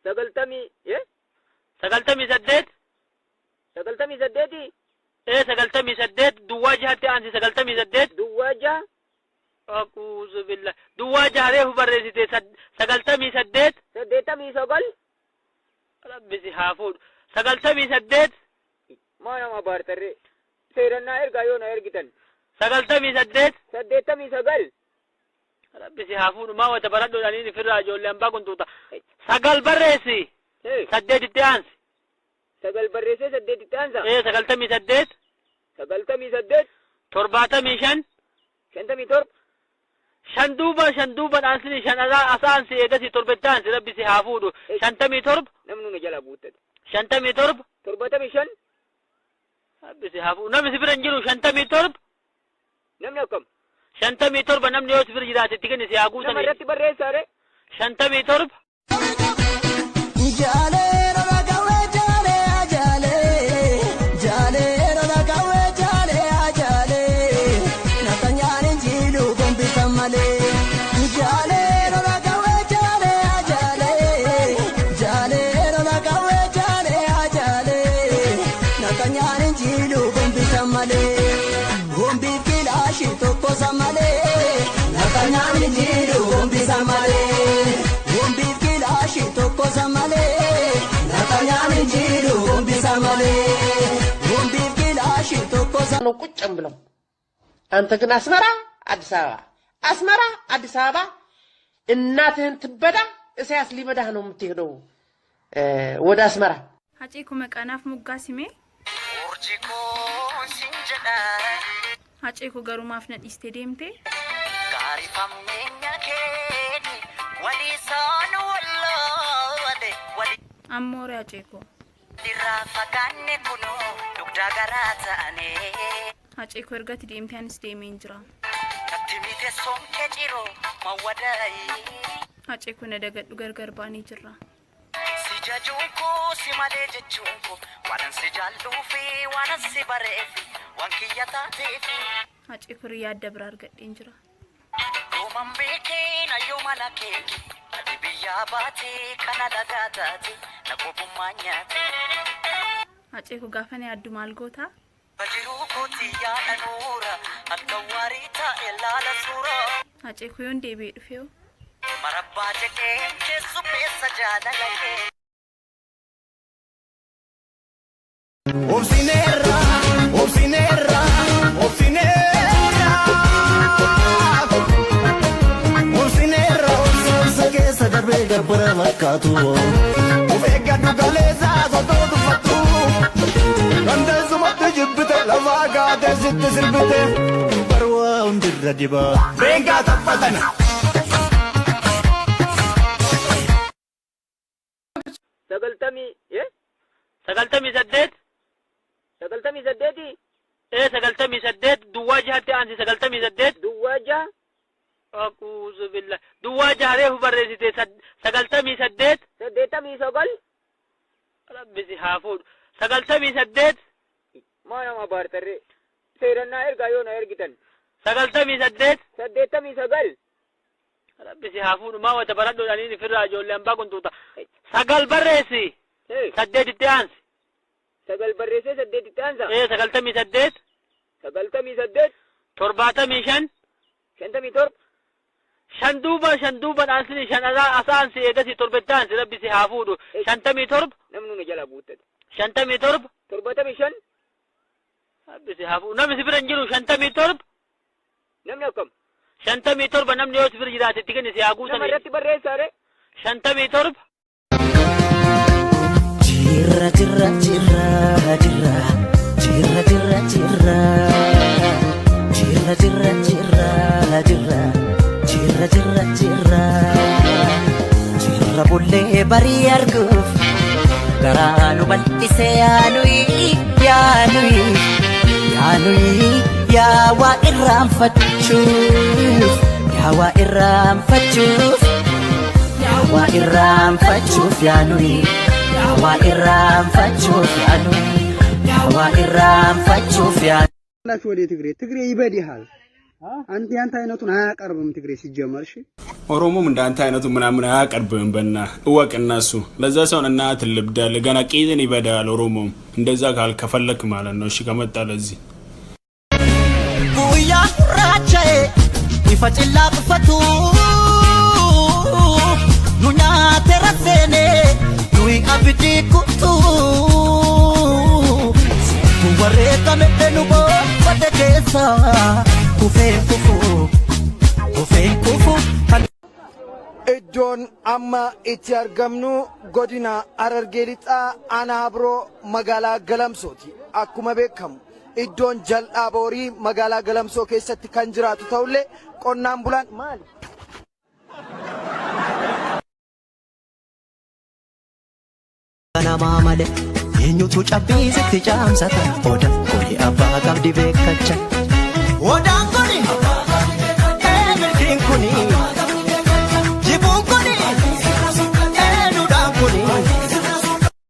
sagaltamii sagaltamii saddeet sagaltamii saddeet duwwaa jahatti aansi sagaltamii saddeet duwwaa jaha aquuzu billah duwwaa jahareefu barreessite sagaltamii saddeet saddeettamii sagal rabbisi haa fuudhu sagaltamii saddeet maa nama baartarree seerannaa ergaa yoo na ergitan sagaltamii saddeet saddeettamii sagal rabbisi haa fuudhu maa wata baradhoodhaniin ifirraa ijoollee hambaa kuntuuta sagal barreessi saddeetitti aansi sagal barreessee saddeetitti aansa sagaltamii saddeet torbaatamii shan shantamii torba shan duuban aansini shan asaansi eegasi torbetti aansi rabbisi haa fuudhu shantamii torba namnu na jala buuttate shantamii torba torbatamii shan rabbisi haa fuudhu namni si bira hin jiru shantamii torba namni akkam shantamii torba namni yoo si bira jiraate itti kenni si haa guutanii nama irratti barreessaare shantamii torba ነው ቁጭም ብለው አንተ ግን አስመራ አዲስ አበባ እናትህን ትበዳ እሳያስ ሊበዳህ ነው የምትሄደው ወደ አስመራ ሀጪኩ መቃናፍ ሙጋሲሜ ኦርጂኮ ሲንጀዳ ሀጪኩ ገሩማፍ ነዲስቴ ዴምቴ ጋሪፋምኛ ኬኒ ወሊሳን ወላደ ወሊ አሞሪ ሀጪኩ ዲራፋካኔ ኩኖ ዱግዳ ገራታኔ ሀጪኩ እርገት ዴምቲያንስ ዴሜንጅራ ከቲሚቴ ሶንኬ ጂሮ ማወዳይ ሀጪኩ ነደገዱ ገርገርባኒ ጅራ ሲጃጁንኮ ሲማሌ ጀቹንኮ ዋናን ሲጃሉፊ ዋናን ሲበሬፊ ዋንኪያታቴፊ ሀጪኩ ሪያደ ብራር ገዴንጅራ ዮማን ቤኬን አዮማና ኬኪ አዲብያ ባቴ ከናዳጋታቴ ነቆቡማኛቴ ሀጪኩ ጋፈኔ አዱማልጎታ በጅሩ ኮቲያ አኑራ አልከዋሪታ ኤላላ ሱራ ሀጪኩ ዮንዴ ቤድፌው መረባ ጀቄን ኬሱ ፔሰ ጃለለኬ Obsinera Obsinera sadabega para marcatu Uvega du galeza sotodu fatu Ganda sumat jibbite lavaga desit silbite Barwa undirra diba Venga tapatana sagaltamii saddeet sagaltamii saddeet duwwaa jahatti aansi sagaltamii saddeet duwwaa jaha aquuzu billah duwwaa jahareefu barreessite sagaltamii saddeet saddeettamii sagal rabbisi haa fuudhu sagaltamii saddeet maa nama baartarree seerannaa ergaa yoo na ergitan sagaltamii saddeet saddeettamii sagal rabbisi haa fuudhu maa wata baradhoodhaniin ifirraa ijoollee hambaa kuntuuta sagal barreessi saddeetitti aansi sagal barreessee saddeetitti aansa sagaltamii saddeet torbaatamii shan shantamii torba shan duuban aansini shan asaansi eegasi torbetti aansi rabbisi haa fuudhu shantamii torba namnu na jala buuttate shantamii torba torbatamii shan rabbisi haa fuudhu namni si bira hin jiru shantamii torba namni akkam shantamii torba namni yoo si bira jiraate itti kenni si haa guutanii nama irratti barreessaare shantamii torba Jirra jirra jirra jirra jirra jirra jirra jirra jirra jirra jirra jirra jirra jirra jirra bulee barii arguuf garaanu bal'ise yaanuyi yaawaa irraanfachuuf yaanuyi Yawa iram fachuuf yaanu ናችሁ ወደ ትግሬ ይበዲሃል አንተ ያንተ አይነቱን አያቀርብም ትግሬ ሲጀመርሽ ኦሮሞም እንዳንተ አይነቱ ምናምን አያቀርብም በእና እወቅ እነሱ ለዛ ሰው እናት ልብዳል ገና ቂዝን ይበዳል ኦሮሞም እንደዛ ካልከፈለክ ማለት ነው እሺ ከመጣ ለዚህ ጉያ ራቻዬ ይፈጭላ ቅፈቱ ኑኛ ተረፈኔ ኑይ አብዲ ኩቱ ወሬ ከመደኑ ወደከሳ ኩፌ ኩፉ Iddoon amma itti argamnu godina Harargee Lixaa Anaabiroo magaalaa Galamsooti. Akkuma beekamu iddoon jal'aa boorii magaalaa Galamsoo keessatti kan jiraatu ta'ullee qonnaan bulaan maali? Namaa malee eenyutu cabbiisitti caamsata oda kuni abbaa qabdi beekacha.